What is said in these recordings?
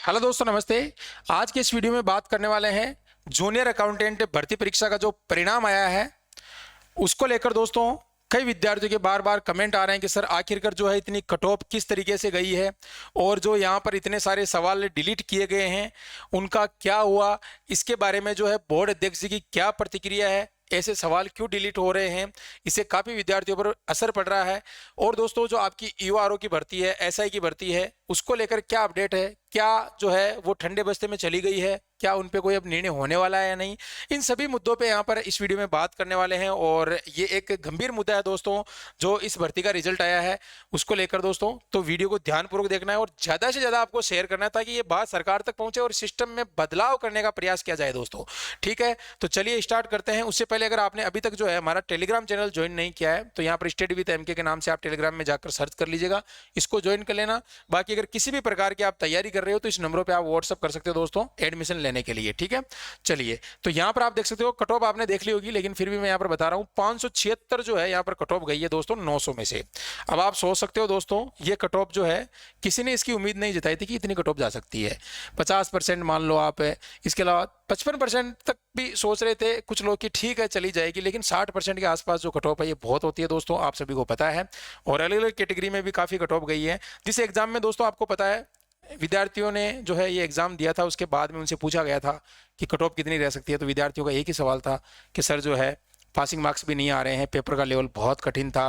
Hello दोस्तों, नमस्ते। आज के इस वीडियो में बात करने वाले हैं जूनियर अकाउंटेंट भर्ती परीक्षा का जो परिणाम आया है उसको लेकर। दोस्तों, कई विद्यार्थियों के बार बार कमेंट आ रहे हैं कि सर आखिरकार जो है इतनी कट ऑफ किस तरीके से गई है और जो यहाँ पर इतने सारे सवाल डिलीट किए गए हैं उनका क्या हुआ, इसके बारे में जो है बोर्ड अध्यक्ष जी की क्या प्रतिक्रिया है, ऐसे सवाल क्यों डिलीट हो रहे हैं, इससे काफ़ी विद्यार्थियों पर असर पड़ रहा है। और दोस्तों, जो आपकी ईओआरओ की भर्ती है, एसआई की भर्ती है, उसको लेकर क्या अपडेट है, क्या जो है वो ठंडे बस्ते में चली गई है, क्या उन पे कोई अब निर्णय होने वाला है या नहीं, इन सभी मुद्दों पे यहाँ पर इस वीडियो में बात करने वाले हैं। और ये एक गंभीर मुद्दा है दोस्तों, जो इस भर्ती का रिजल्ट आया है उसको लेकर। दोस्तों, तो वीडियो को ध्यानपूर्वक देखना है और ज़्यादा से ज़्यादा आपको शेयर करना है ताकि ये बात सरकार तक पहुंचे और सिस्टम में बदलाव करने का प्रयास किया जाए दोस्तों। ठीक है, तो चलिए स्टार्ट करते हैं। उससे पहले अगर आपने अभी तक जो है हमारा टेलीग्राम चैनल ज्वाइन नहीं किया है तो यहाँ पर स्टडी विद एमके के नाम से आप टेलीग्राम में जाकर सर्च कर लीजिएगा, इसको ज्वाइन कर लेना। बाकी अगर किसी भी प्रकार की आप तैयारी कर रहे हो तो इस नंबरों पे आप व्हाट्सअप कर सकते हो दोस्तों, एडमिशन लेने के लिए। ठीक है, चलिए, तो यहाँ पर आप देख सकते हो कट ऑफ आपने देख ली होगी, लेकिन फिर भी मैं यहाँ पर बता रहा हूँ 576 जो है यहाँ पर कट ऑफ गई है दोस्तों 900 में से। अब आप सोच सकते हो दोस्तों, ये कट ऑफ जो है किसी ने इसकी उम्मीद नहीं जताई थी कि इतनी कट ऑफ जा सकती है। 50% मान लो आप, इसके अलावा 55% तक भी सोच रहे थे कुछ लोग कि ठीक है चली जाएगी, लेकिन 60% के आसपास जो कट ऑफ है ये बहुत होती है दोस्तों, आप सभी को पता है। और अलग अलग कैटेगरी में भी काफ़ी कट ऑफ गई है। जिस एग्जाम में दोस्तों आपको पता है विद्यार्थियों ने जो है ये एग्जाम दिया था, उसके बाद में उनसे पूछा गया था कि कट ऑफ कितनी रह सकती है, तो विद्यार्थियों का एक ही सवाल था कि सर जो है पासिंग मार्क्स भी नहीं आ रहे हैं, पेपर का लेवल बहुत कठिन था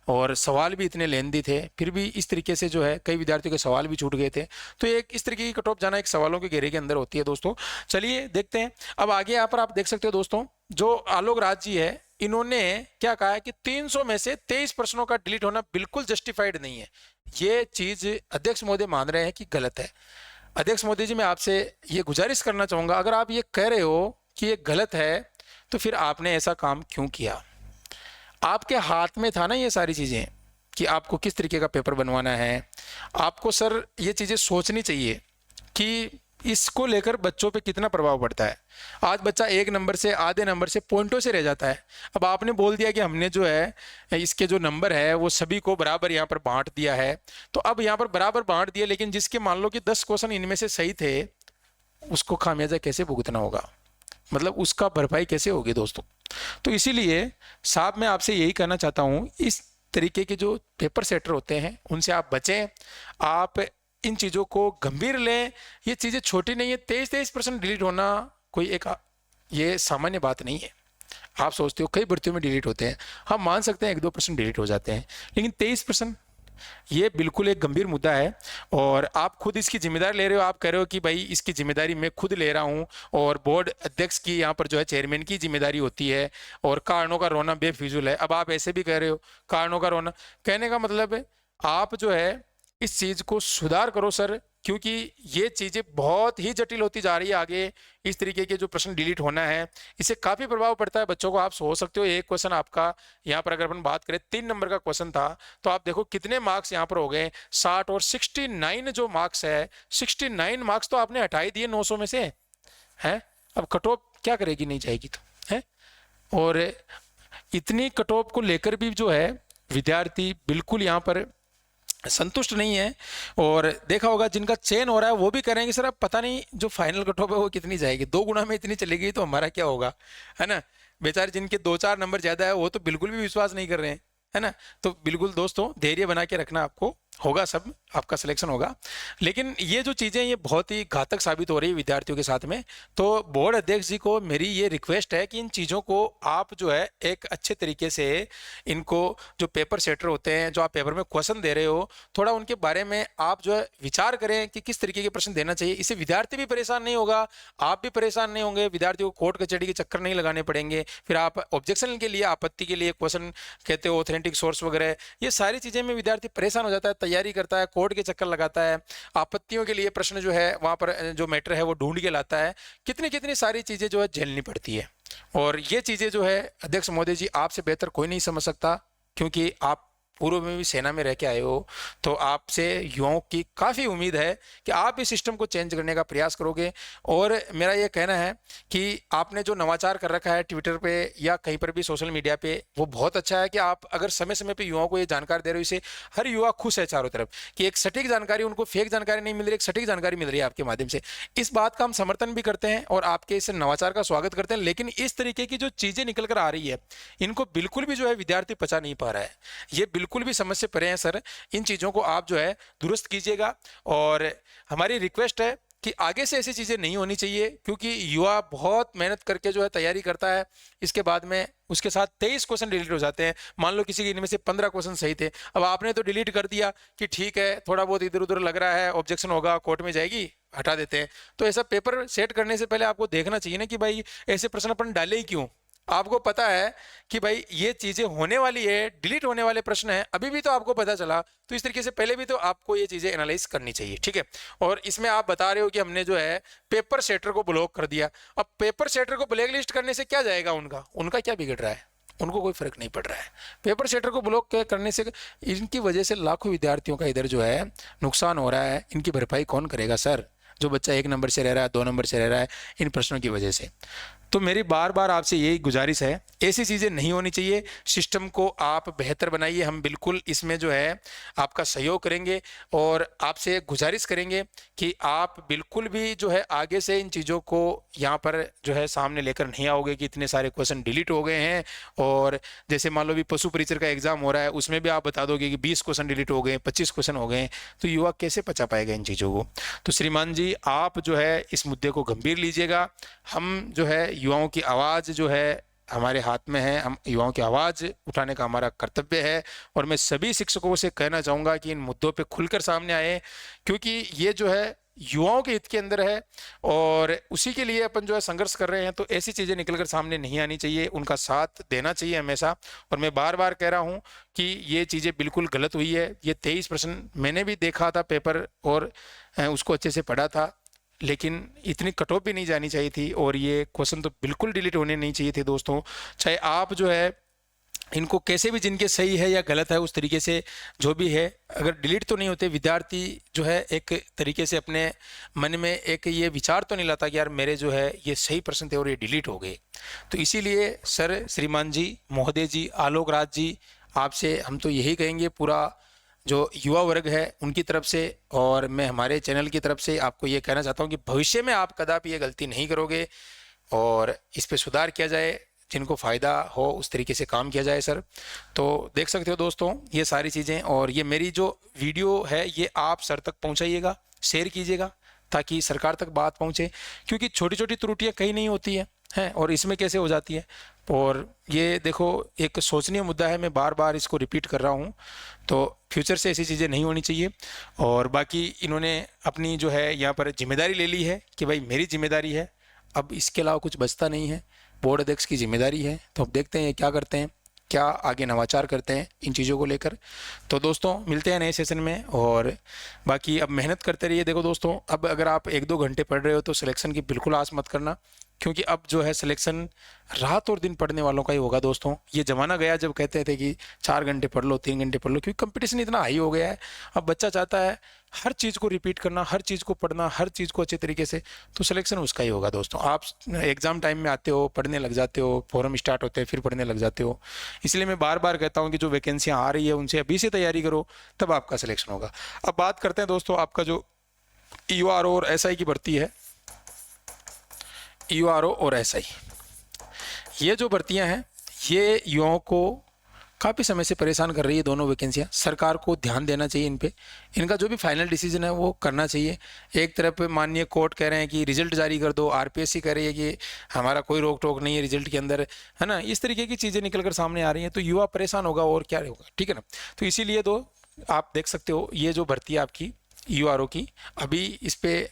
और सवाल भी इतने लेंदी थे, फिर भी इस तरीके से जो है कई विद्यार्थियों के सवाल भी छूट गए थे। तो एक इस तरीके की कट ऑफ जाना एक सवालों के घेरे के अंदर होती है दोस्तों। चलिए देखते हैं। अब आगे यहाँ पर आप देख सकते हो दोस्तों, जो आलोक राज जी है इन्होंने क्या कहा है कि 300 में से 23 प्रश्नों का डिलीट होना बिल्कुल जस्टिफाइड नहीं है। ये चीज अध्यक्ष महोदय मान रहे हैं कि गलत है। अध्यक्ष महोदय जी, मैं आपसे ये गुजारिश करना चाहूंगा, अगर आप ये कह रहे हो कि ये गलत है तो फिर आपने ऐसा काम क्यों किया? आपके हाथ में था ना ये सारी चीजें कि आपको किस तरीके का पेपर बनवाना है। आपको सर ये चीजें सोचनी चाहिए कि इसको लेकर बच्चों पे कितना प्रभाव पड़ता है। आज बच्चा एक नंबर से, आधे नंबर से, पॉइंटों से रह जाता है। अब आपने बोल दिया कि हमने जो है इसके जो नंबर है वो सभी को बराबर यहाँ पर बांट दिया है, तो अब यहाँ पर बराबर बांट दिया, लेकिन जिसके मान लो कि 10 क्वेश्चन इनमें से सही थे उसको खामियाजा कैसे भुगतना होगा, मतलब उसका भरपाई कैसे होगी दोस्तों। तो इसीलिए साहब मैं आपसे यही कहना चाहता हूँ, इस तरीके के जो पेपर सेटर होते हैं उनसे आप बचें, आप इन चीज़ों को गंभीर लें। ये चीज़ें छोटी नहीं है। 23% डिलीट होना कोई एक ये सामान्य बात नहीं है। आप सोचते हो कई भर्तियों में डिलीट होते हैं, हम मान सकते हैं 1-2% डिलीट हो जाते हैं, लेकिन 23% ये बिल्कुल एक गंभीर मुद्दा है। और आप खुद इसकी जिम्मेदारी ले रहे हो, आप कह रहे हो कि भाई इसकी जिम्मेदारी मैं खुद ले रहा हूं और बोर्ड अध्यक्ष की यहाँ पर जो है चेयरमैन की जिम्मेदारी होती है और कारणों का रोना बेफिजूल है। अब आप ऐसे भी कह रहे हो कारणों का रोना, कहने का मतलब है आप जो है इस चीज को सुधार करो सर, क्योंकि ये चीजें बहुत ही जटिल होती जा रही है आगे। इस तरीके के जो प्रश्न डिलीट होना है इससे काफी प्रभाव पड़ता है बच्चों को। आप सोच सकते हो एक क्वेश्चन आपका यहाँ पर अगर अपन बात करें 3 नंबर का क्वेश्चन था, तो आप देखो कितने मार्क्स यहाँ पर हो गए 60 और 69 जो मार्क्स है, 69 मार्क्स तो आपने हटा ही दिए 900 में से है। अब कट ऑफ क्या करेगी, नहीं जाएगी तो है। और इतनी कट ऑफ को लेकर भी जो है विद्यार्थी बिल्कुल यहाँ पर संतुष्ट नहीं है। और देखा होगा जिनका चयन हो रहा है वो भी करेंगे सर अब पता नहीं जो फाइनल कट ऑफ है वो कितनी जाएगी, 2 गुना में इतनी चली गई तो हमारा क्या होगा, है ना। बेचारे जिनके 2-4 नंबर ज्यादा है वो तो बिल्कुल भी विश्वास नहीं कर रहे हैं, है ना। तो बिल्कुल दोस्तों धैर्य बना के रखना, आपको होगा, सब आपका सिलेक्शन होगा। लेकिन ये जो चीज़ें ये बहुत ही घातक साबित हो रही है विद्यार्थियों के साथ में। तो बोर्ड अध्यक्ष जी को मेरी ये रिक्वेस्ट है कि इन चीज़ों को आप जो है एक अच्छे तरीके से इनको, जो पेपर सेटर होते हैं, जो आप पेपर में क्वेश्चन दे रहे हो, थोड़ा उनके बारे में आप जो है विचार करें कि किस तरीके के प्रश्न देना चाहिए। इससे विद्यार्थी भी परेशान नहीं होगा, आप भी परेशान नहीं होंगे, विद्यार्थियों को कोर्ट कचहरी के चक्कर नहीं लगाने पड़ेंगे। फिर आप ऑब्जेक्शन के लिए, आपत्ति के लिए क्वेश्चन कहते हो, ऑथेंटिक सोर्स वगैरह, ये सारी चीज़ें में विद्यार्थी परेशान हो जाता है, तैयारी करता है, कोर्ट के चक्कर लगाता है, आपत्तियों के लिए प्रश्न जो है वहां पर जो मैटर है वो ढूंढ के लाता है, कितनी कितनी सारी चीजें जो है झेलनी पड़ती है। और ये चीजें जो है अध्यक्ष महोदय जी आपसे बेहतर कोई नहीं समझ सकता, क्योंकि आप पूर्व में भी सेना में रह के आए हो, तो आपसे युवाओं की काफ़ी उम्मीद है कि आप इस सिस्टम को चेंज करने का प्रयास करोगे। और मेरा ये कहना है कि आपने जो नवाचार कर रखा है ट्विटर पे या कहीं पर भी सोशल मीडिया पे, वो बहुत अच्छा है कि आप अगर समय समय पे युवाओं को ये जानकारी दे रहे हो, इससे हर युवा खुश है चारों तरफ कि एक सटीक जानकारी, उनको फेक जानकारी नहीं मिल रही, एक सटीक जानकारी मिल रही है आपके माध्यम से। इस बात का हम समर्थन भी करते हैं और आपके इस नवाचार का स्वागत करते हैं। लेकिन इस तरीके की जो चीज़ें निकल कर आ रही है, इनको बिल्कुल भी जो है विद्यार्थी पचा नहीं पा रहा है। ये बिल्कुल भी समझ से परे हैं सर। इन चीज़ों को आप जो है दुरुस्त कीजिएगा। और हमारी रिक्वेस्ट है कि आगे से ऐसी चीज़ें नहीं होनी चाहिए, क्योंकि युवा बहुत मेहनत करके जो है तैयारी करता है, इसके बाद में उसके साथ 23 क्वेश्चन डिलीट हो जाते हैं। मान लो किसी के इनमें से 15 क्वेश्चन सही थे, अब आपने तो डिलीट कर दिया कि ठीक है थोड़ा बहुत इधर उधर लग रहा है, ऑब्जेक्शन होगा, कोर्ट में जाएगी, हटा देते हैं। तो ऐसा पेपर सेट करने से पहले आपको देखना चाहिए ना कि भाई ऐसे प्रश्न अपन डाले ही क्यों। आपको पता है कि भाई ये चीज़ें होने वाली है, डिलीट होने वाले प्रश्न हैं, अभी भी तो आपको पता चला, तो इस तरीके से पहले भी तो आपको ये चीज़ें एनालाइज करनी चाहिए, ठीक है। और इसमें आप बता रहे हो कि हमने जो है पेपर सेटर को ब्लॉक कर दिया। अब पेपर सेटर को ब्लैक लिस्ट करने से क्या जाएगा, उनका क्या बिगड़ रहा है, उनको कोई फर्क नहीं पड़ रहा है। पेपर सेटर को ब्लॉक करने से इनकी वजह से लाखों विद्यार्थियों का इधर जो है नुकसान हो रहा है। इनकी भरपाई कौन करेगा सर, जो बच्चा 1 नंबर से रह रहा है, 2 नंबर से रह रहा है इन प्रश्नों की वजह से। तो मेरी बार बार आपसे यही गुजारिश है, ऐसी चीज़ें नहीं होनी चाहिए। सिस्टम को आप बेहतर बनाइए, हम बिल्कुल इसमें जो है आपका सहयोग करेंगे और आपसे गुजारिश करेंगे कि आप बिल्कुल भी जो है आगे से इन चीज़ों को यहाँ पर जो है सामने लेकर नहीं आओगे कि इतने सारे क्वेश्चन डिलीट हो गए हैं। और जैसे मान लो भी पशु परिचर का एग्जाम हो रहा है, उसमें भी आप बता दोगे कि 20 क्वेश्चन डिलीट हो गए, 25 क्वेश्चन हो गए, तो युवा कैसे पचा पाएगा इन चीज़ों को। तो श्रीमान जी आप जो है इस मुद्दे को गंभीर लीजिएगा। हम जो है युवाओं की आवाज़ जो है हमारे हाथ में है, हम युवाओं की आवाज़ उठाने का हमारा कर्तव्य है। और मैं सभी शिक्षकों से कहना चाहूँगा कि इन मुद्दों पे खुलकर सामने आए, क्योंकि ये जो है युवाओं के हित के अंदर है और उसी के लिए अपन जो है संघर्ष कर रहे हैं। तो ऐसी चीज़ें निकलकर सामने नहीं आनी चाहिए, उनका साथ देना चाहिए हमेशा। और मैं बार बार कह रहा हूँ कि ये चीज़ें बिल्कुल गलत हुई है। ये 23 प्रश्न मैंने भी देखा था पेपर और उसको अच्छे से पढ़ा था, लेकिन इतनी कटौती भी नहीं जानी चाहिए थी और ये क्वेश्चन तो बिल्कुल डिलीट होने नहीं चाहिए थे दोस्तों। चाहे आप जो है इनको कैसे भी, जिनके सही है या गलत है उस तरीके से जो भी है, अगर डिलीट तो नहीं होते, विद्यार्थी जो है एक तरीके से अपने मन में एक ये विचार तो नहीं लाता कि यार मेरे जो है ये सही प्रश्न थे और ये डिलीट हो गए। तो इसीलिए सर, श्रीमान जी, महोदय जी, आलोक राज जी, आपसे हम तो यही कहेंगे पूरा जो युवा वर्ग है उनकी तरफ से, और मैं हमारे चैनल की तरफ से आपको ये कहना चाहता हूँ कि भविष्य में आप कदापि ये गलती नहीं करोगे और इस पे सुधार किया जाए, जिनको फ़ायदा हो उस तरीके से काम किया जाए सर। तो देख सकते हो दोस्तों ये सारी चीज़ें, और ये मेरी जो वीडियो है ये आप सर तक पहुँचाइएगा, शेयर कीजिएगा ताकि सरकार तक बात पहुँचे, क्योंकि छोटी छोटी त्रुटियाँ कहीं नहीं होती हैं और इसमें कैसे हो जाती है। और ये देखो एक सोचनीय मुद्दा है, मैं बार बार इसको रिपीट कर रहा हूँ। तो फ्यूचर से ऐसी चीज़ें नहीं होनी चाहिए। और बाकी इन्होंने अपनी जो है यहाँ पर जिम्मेदारी ले ली है कि भाई मेरी जिम्मेदारी है, अब इसके अलावा कुछ बचता नहीं है, बोर्ड अध्यक्ष की जिम्मेदारी है। तो अब देखते हैं क्या करते हैं, क्या आगे नवाचार करते हैं इन चीज़ों को लेकर। तो दोस्तों मिलते हैं नए सेशन में, और बाकी अब मेहनत करते रहिए। देखो दोस्तों, अब अगर आप 1-2 घंटे पढ़ रहे हो तो सिलेक्शन की बिल्कुल आस मत करना, क्योंकि अब जो है सिलेक्शन रात और दिन पढ़ने वालों का ही होगा दोस्तों। ये ज़माना गया जब कहते थे कि 4 घंटे पढ़ लो, 3 घंटे पढ़ लो, क्योंकि कंपटीशन इतना हाई हो गया है। अब बच्चा चाहता है हर चीज़ को रिपीट करना, हर चीज़ को पढ़ना, हर चीज़ को अच्छे तरीके से, तो सिलेक्शन उसका ही होगा दोस्तों। आप एग्ज़ाम टाइम में आते हो, पढ़ने लग जाते हो, फॉर्म स्टार्ट होते हैं, फिर पढ़ने लग जाते हो। इसलिए मैं बार बार कहता हूँ कि जो वैकेंसियाँ आ रही है उनसे अभी से तैयारी करो, तब आपका सिलेक्शन होगा। अब बात करते हैं दोस्तों आपका जो EORO और SI की भर्ती है, EORO और SI, ये जो भर्तियां हैं ये युवाओं को काफ़ी समय से परेशान कर रही है। दोनों वैकेंसियां, सरकार को ध्यान देना चाहिए इन पे, इनका जो भी फाइनल डिसीजन है वो करना चाहिए। एक तरफ माननीय कोर्ट कह रहे हैं कि रिजल्ट जारी कर दो, RPSC कह रही है कि हमारा कोई रोक टोक नहीं है रिजल्ट के अंदर, है ना। इस तरीके की चीज़ें निकल कर सामने आ रही हैं, तो युवा परेशान होगा और क्या होगा, ठीक है ना। तो इसीलिए तो आप देख सकते हो ये जो भर्ती है आपकी EORO की, अभी इस पर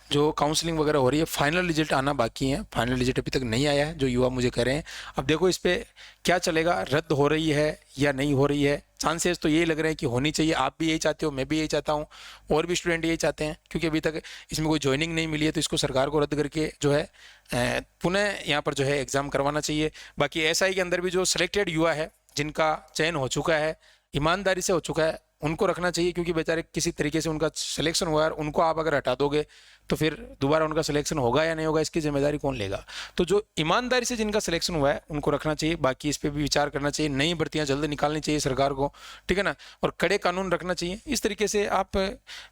जो काउंसलिंग वगैरह हो रही है, फाइनल रिजल्ट आना बाकी है। फाइनल रिजल्ट अभी तक नहीं आया है, जो युवा मुझे कह रहे हैं। अब देखो इस पे क्या चलेगा, रद्द हो रही है या नहीं हो रही है। चांसेस तो यही लग रहे हैं कि होनी चाहिए। आप भी यही चाहते हो, मैं भी यही चाहता हूँ, और भी स्टूडेंट यही चाहते हैं, क्योंकि अभी तक इसमें कोई ज्वाइनिंग नहीं मिली है। तो इसको सरकार को रद्द करके जो है पुनः यहाँ पर जो है एग्ज़ाम करवाना चाहिए। बाकी SI के अंदर भी जो सिलेक्टेड युवा है जिनका चयन हो चुका है, ईमानदारी से हो चुका है उनको रखना चाहिए, क्योंकि बेचारे किसी तरीके से उनका सिलेक्शन हुआ है, उनको आप अगर हटा दोगे तो फिर दोबारा उनका सिलेक्शन होगा या नहीं होगा इसकी जिम्मेदारी कौन लेगा। तो जो ईमानदारी से जिनका सिलेक्शन हुआ है उनको रखना चाहिए, बाकी इस पर भी विचार करना चाहिए, नई भर्तियां जल्द निकालनी चाहिए सरकार को, ठीक है ना, और कड़े कानून रखना चाहिए। इस तरीके से आप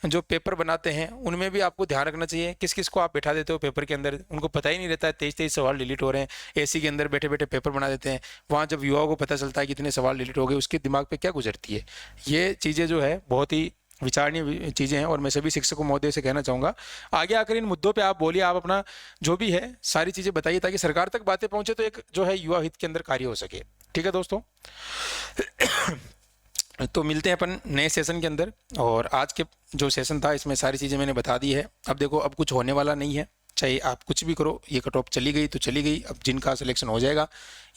जो पेपर बनाते हैं उनमें भी आपको ध्यान रखना चाहिए, किस किस को आप बैठा देते हो पेपर के अंदर, उनको पता ही नहीं रहता है 23 सवाल डिलीट हो रहे हैं, एसी के अंदर बैठे बैठे पेपर बना देते हैं, वहाँ जब युवाओं को पता चलता है कि इतने सवाल डिलीट हो गए उसके दिमाग पे क्या गुजरती है। ये चीज़ें जो है बहुत ही विचारणीय चीज़ें हैं, और मैं सभी शिक्षकों महोदय से कहना चाहूँगा आगे आकर इन मुद्दों पे आप बोलिए, आप अपना जो भी है सारी चीज़ें बताइए, ताकि सरकार तक बातें पहुँचे तो एक जो है युवा हित के अंदर कार्य हो सके। ठीक है दोस्तों, तो मिलते हैं अपन नए सेशन के अंदर, और आज के जो सेशन था इसमें सारी चीज़ें मैंने बता दी है। अब देखो अब कुछ होने वाला नहीं है, चाहे आप कुछ भी करो, ये कट ऑफ चली गई तो चली गई, अब जिनका सिलेक्शन हो जाएगा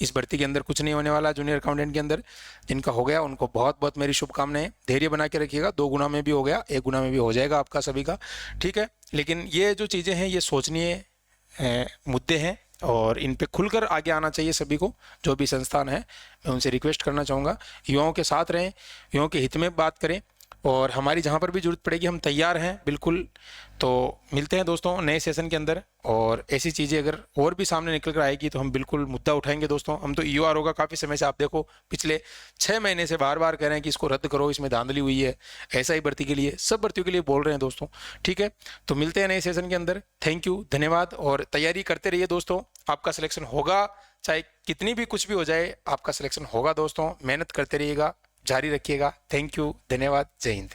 इस भर्ती के अंदर कुछ नहीं होने वाला, जूनियर अकाउंटेंट के अंदर जिनका हो गया उनको बहुत बहुत मेरी शुभकामनाएं, धैर्य बना के रखिएगा, 2 गुना में भी हो गया 1 गुना में भी हो जाएगा आपका सभी का, ठीक है। लेकिन ये जो चीज़ें हैं ये सोचनीय मुद्दे हैं, और इन पे खुलकर आगे आना चाहिए सभी को, जो भी संस्थान है मैं उनसे रिक्वेस्ट करना चाहूँगा युवाओं के साथ रहें, युवाओं के हित में बात करें, और हमारी जहाँ पर भी जरूरत पड़ेगी हम तैयार हैं बिल्कुल। तो मिलते हैं दोस्तों नए सेशन के अंदर, और ऐसी चीज़ें अगर और भी सामने निकल कर आएगी तो हम बिल्कुल मुद्दा उठाएंगे दोस्तों। हम तो EOR का काफ़ी समय से, आप देखो पिछले 6 महीने से बार बार कह रहे हैं कि इसको रद्द करो, इसमें धांधली हुई है, ऐसा ही भर्ती के लिए सब भर्तियों के लिए बोल रहे हैं दोस्तों, ठीक है। तो मिलते हैं नए सेशन के अंदर, थैंक यू, धन्यवाद, और तैयारी करते रहिए दोस्तों, आपका सिलेक्शन होगा, चाहे कितनी भी कुछ भी हो जाए आपका सिलेक्शन होगा दोस्तों, मेहनत करते रहिएगा, जारी रखिएगा। थैंक यू, धन्यवाद, जय हिंद।